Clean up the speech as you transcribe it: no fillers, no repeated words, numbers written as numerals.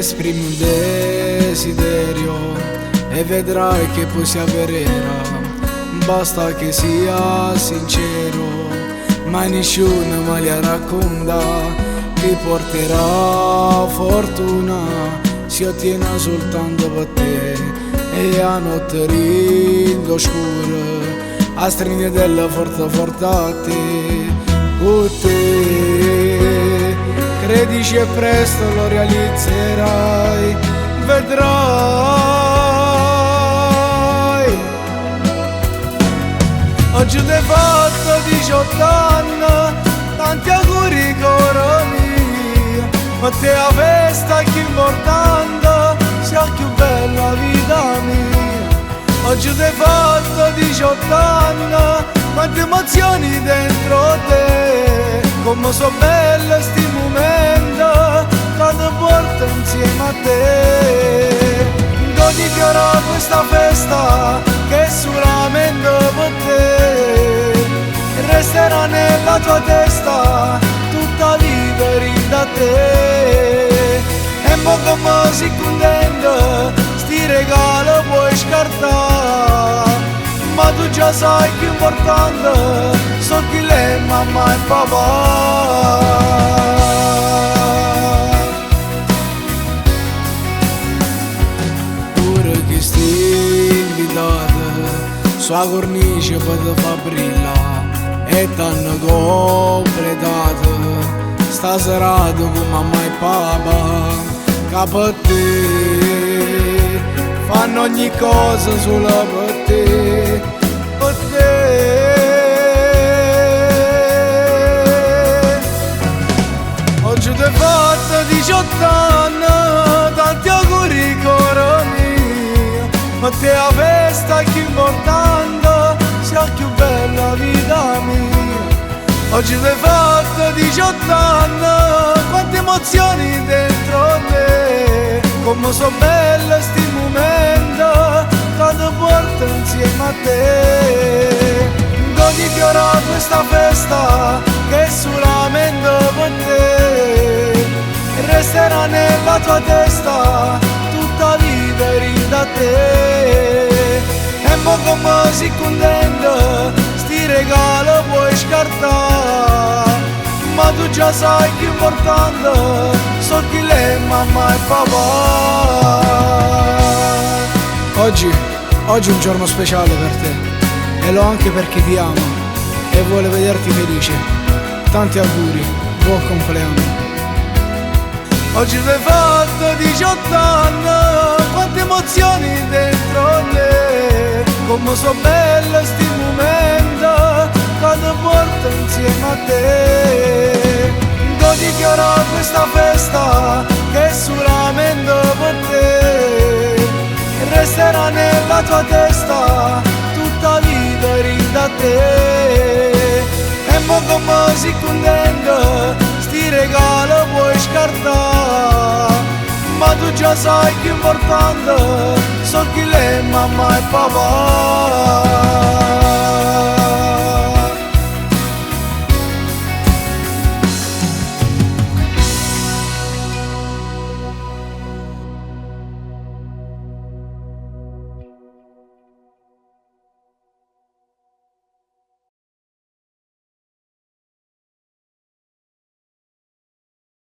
esprimi un desiderio e vedrai che poi si avvererà. Basta che sia sincero, ma nessuno me li racconta. Ti porterà fortuna, si ottiene soltanto per te. E a notte ringo scuro, a stringere della forza forte a te. Con te, credici e presto lo realizzerai, vedrai. Oggi ti hai fatto 18 anni, tanti auguri caro mio, ma te la festa più importante, sia più bella vita mia. Oggi ti hai fatto 18 anni, quante emozioni dentro te, come so belle sti momenti che ti porto insieme a te. Ogni fiore questa festa che è solamente per te, resterà nella tua testa tutta vivere da te. E mo come si contento, sti regali puoi scartare, ma tu già sai che importante sono chi lei, mamma e papà. Pure che sti invitata, sua cornice poi ti fa brillare, e t'hanno completato sta serata con mamma e papà. Capo a te, fanno ogni cosa solo per te, per te. Oggi ti hai fatto 18 anni, tanti auguri caro mio, ma te la festa più importante, sia più bella vita mia. Oggi ti hai fatto 18 anni, quante emozioni dentro te, come so belle sti momenti che ti porto insieme a te. Ogni fiore questa festa che è solamente per te, resterà nella tua testa tutta vivere da te. E mo come si contento, sti regali puoi scartare, ma tu già sai che importante sono chi lei, mamma e papà. Oggi è un giorno speciale per te, e lo anche perché ti ama e vuole vederti felice. Tanti auguri, buon compleanno. Oggi ti hai fatto 18 anni, quante emozioni dentro te, come so belle sti momenti che ti porto insieme a te. Godi fiora questa festa che è solamente per te, resterà nella tua testa tutta vivere da te. E mo come si contento, sti regali puoi scartare, ma tu già sai che importante sono chi lei, mamma e papà.